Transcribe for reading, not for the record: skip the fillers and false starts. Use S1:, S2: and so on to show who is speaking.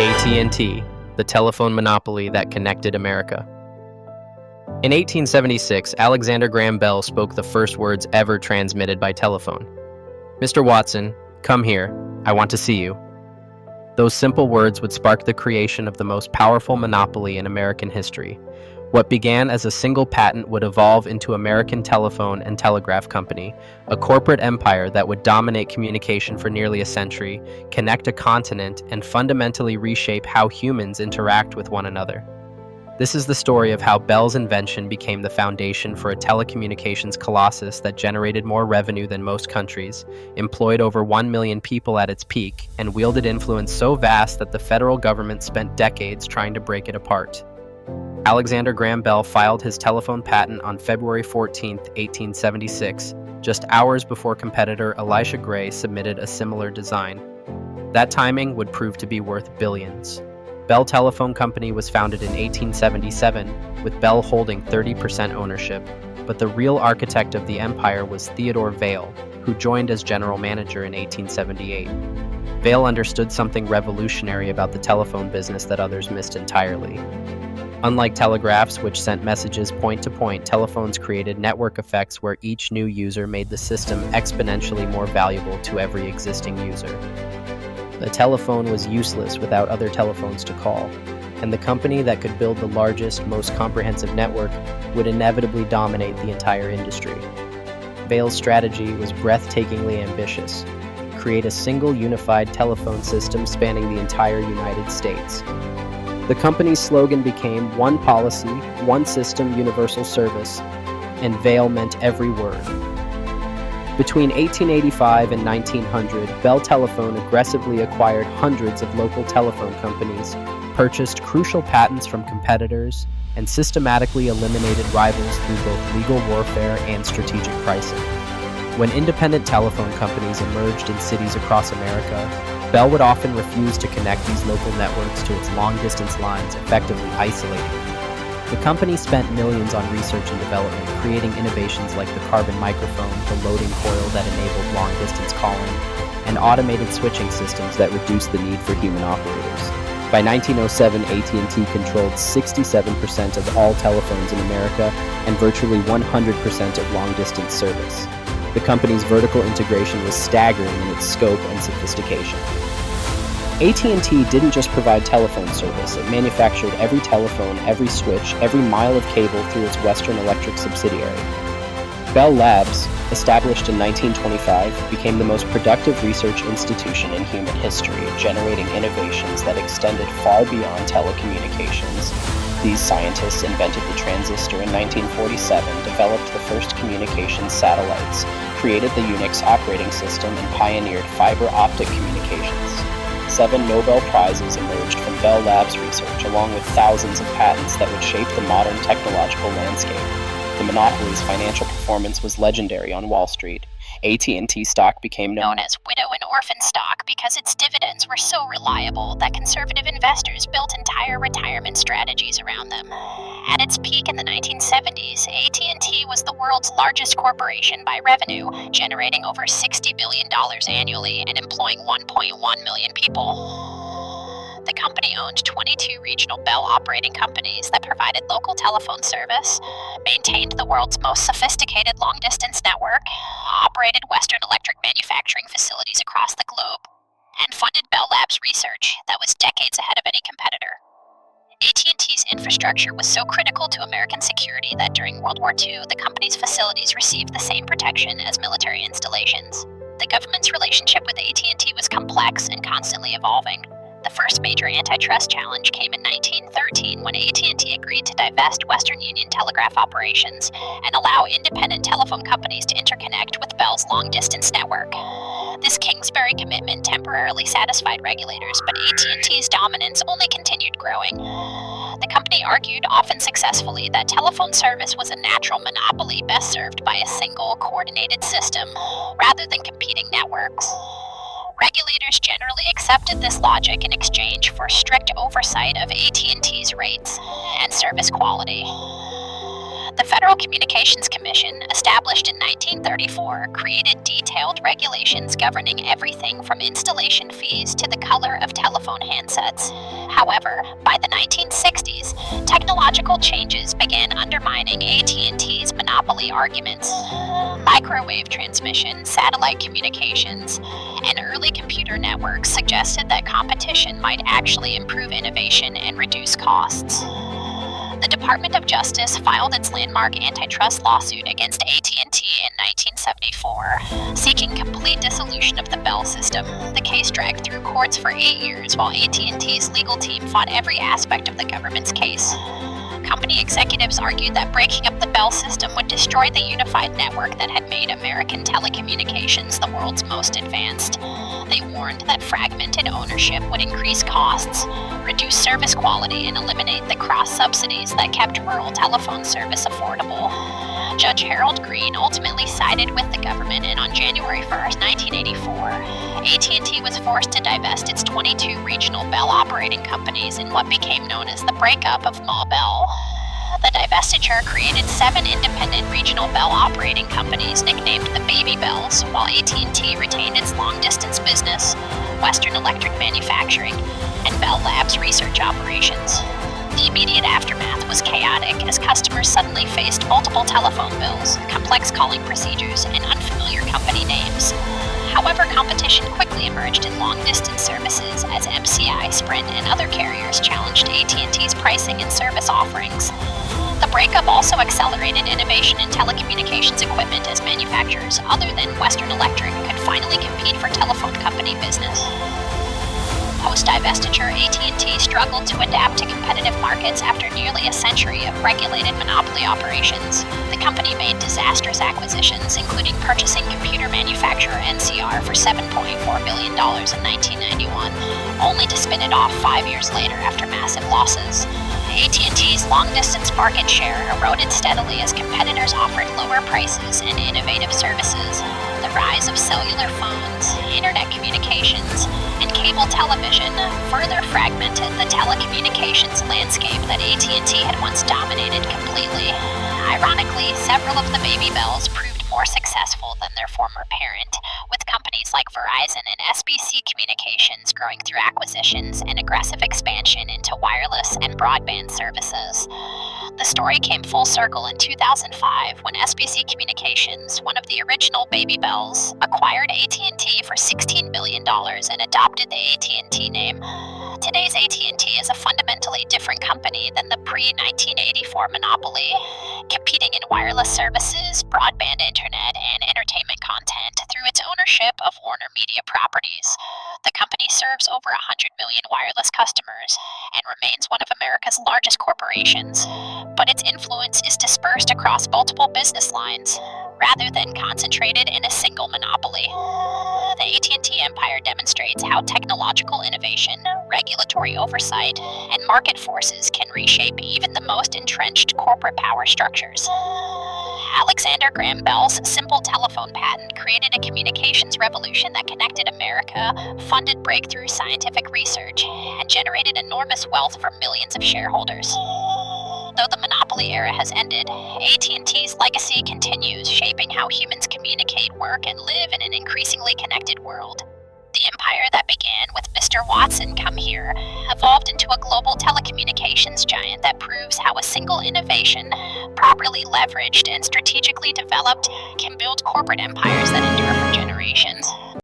S1: AT&T, the telephone monopoly that connected America. In 1876, Alexander Graham Bell spoke the first words ever transmitted by telephone. "Mr. Watson, come here. I want to see you." Those simple words would spark the creation of the most powerful monopoly in American history. What began as a single patent would evolve into American Telephone and Telegraph Company, a corporate empire that would dominate communication for nearly a century, connect a continent, and fundamentally reshape how humans interact with one another. This is the story of how Bell's invention became the foundation for a telecommunications colossus that generated more revenue than most countries, employed over 1 million people at its peak, and wielded influence so vast that the federal government spent decades trying to break it apart. Alexander Graham Bell filed his telephone patent on February 14, 1876, just hours before competitor Elisha Gray submitted a similar design. That timing would prove to be worth billions. Bell Telephone Company was founded in 1877, with Bell holding 30% ownership, but the real architect of the empire was Theodore Vail, who joined as general manager in 1878. Vail understood something revolutionary about the telephone business that others missed entirely. Unlike telegraphs, which sent messages point to point, telephones created network effects where each new user made the system exponentially more valuable to every existing user. A telephone was useless without other telephones to call, and the company that could build the largest, most comprehensive network would inevitably dominate the entire industry. Vail's strategy was breathtakingly ambitious: create a single unified telephone system spanning the entire United States. The company's slogan became "One Policy, One System, Universal Service," and Vail meant every word. Between 1885 and 1900, Bell Telephone aggressively acquired hundreds of local telephone companies, purchased crucial patents from competitors, and systematically eliminated rivals through both legal warfare and strategic pricing. When independent telephone companies emerged in cities across America, Bell would often refuse to connect these local networks to its long-distance lines, effectively isolating them. The company spent millions on research and development, creating innovations like the carbon microphone, the loading coil that enabled long-distance calling, and automated switching systems that reduced the need for human operators. By 1907, AT&T controlled 67% of all telephones in America and virtually 100% of long-distance service. The company's vertical integration was staggering in its scope and sophistication. AT&T didn't just provide telephone service, it manufactured every telephone, every switch, every mile of cable through its Western Electric subsidiary. Bell Labs, established in 1925, became the most productive research institution in human history, generating innovations that extended far beyond telecommunications. These scientists invented the transistor in 1947, developed the first communications satellites, created the Unix operating system, and pioneered fiber optic communications. 7 Nobel Prizes emerged from Bell Labs research, along with thousands of patents that would shape the modern technological landscape. The monopoly's financial performance was legendary on Wall Street. AT&T stock became known as widow and orphan stock because its dividends were so reliable that conservative investors built entire retirement strategies around them. At its peak in the 1970s, AT&T was the world's largest corporation by revenue, generating over $60 billion annually and employing 1.1 million people. The company owned 22 regional Bell operating companies that provided local telephone service, maintained the world's most sophisticated long-distance network, operated Western Electric manufacturing facilities across the globe, and funded Bell Labs research that was decades ahead of any competitor. AT&T's infrastructure was so critical to American security that during World War II, the company's facilities received the same protection as military installations. The government's relationship with AT&T was complex and constantly evolving. The first major antitrust challenge came in 1913 when AT&T agreed to divest Western Union telegraph operations and allow independent telephone companies to interconnect with Bell's long-distance network. This Kingsbury commitment temporarily satisfied regulators, but AT&T's dominance only continued growing. The company argued, often successfully, that telephone service was a natural monopoly best served by a single, coordinated system, rather than competing networks. Regulators generally accepted this logic in exchange for strict oversight of AT&T's rates and service quality.
S2: The Federal Communications Commission, established in 1934, created detailed regulations governing everything from installation fees to the color of telephone handsets. However, by the 1960s, technological changes began undermining AT&T's monopoly arguments. Microwave transmission, satellite communications, and early computer networks suggested that competition might actually improve innovation and reduce costs. The Department of Justice filed its landmark antitrust lawsuit against AT&T in 1974, seeking complete dissolution of the Bell system. The case dragged through courts for 8 years while AT&T's legal team fought every aspect of the government's case. Company executives argued that breaking up the Bell system would destroy the unified network that had made American telecommunications the world's most advanced. They warned that fragmented ownership would increase costs, reduce service quality, and eliminate the cross-subsidies that kept rural telephone service affordable. Judge Harold Green ultimately sided with the government, and on January 1, 1984, AT&T was forced to divest its 22 regional Bell operating companies in what became known as the breakup of Ma Bell. The divestiture created 7 independent regional Bell operating companies nicknamed the Baby Bells, while AT&T retained its long-distance business, Western Electric Manufacturing, and Bell Labs research operations. The immediate aftermath was chaotic as customers suddenly faced multiple telephone bills, complex calling procedures, and unfamiliar company names. However, competition quickly emerged in long-distance services as MCI, Sprint, and other carriers challenged AT&T's pricing and service offerings. The breakup also accelerated innovation in telecommunications equipment as manufacturers other than Western Electric could finally compete for telephone company business. Post-divestiture, AT&T struggled to adapt to competitive markets after nearly a century of regulated monopoly operations. The company made disastrous acquisitions, including purchasing computer manufacturer NCR for $7.4 billion in 1991, only to spin it off 5 years later after massive losses. AT&T's long-distance market share eroded steadily as competitors offered lower prices and innovative services. The rise of cellular phones, internet communications, and cable television further fragmented the telecommunications landscape that AT&T had once dominated completely. Ironically, several of the Baby Bells proved more successful than their former parent, with companies like Verizon and SBC Communications growing through acquisitions and aggressive expansion into wireless and broadband services. The story came full circle in 2005 when SBC Communications, one of the original Baby Bells, acquired AT&T for $16 billion and adopted the AT&T name. Today's AT&T is a fundamentally different company than the pre-1984 monopoly, competing in wireless services, broadband internet, and entertainment content through its ownership of Warner Media Properties. The company serves over 100 million wireless customers and remains one of America's largest corporations, but its influence is dispersed across multiple business lines, rather than concentrated in a single monopoly. The AT&T empire demonstrates how technological innovation, regulatory oversight, and market forces can reshape even the most entrenched corporate power structures. Alexander Graham Bell's simple telephone patent created a communications revolution that connected America, funded breakthrough scientific research, and generated enormous wealth for millions of shareholders. Though the monopoly era has ended, AT&T's legacy continues, shaping how humans communicate, work, and live in an increasingly connected world. The empire that began with Mr. Watson, come here, evolved into a global telecommunications giant that proves how a single innovation, properly leveraged and strategically developed, can build corporate empires that endure for generations.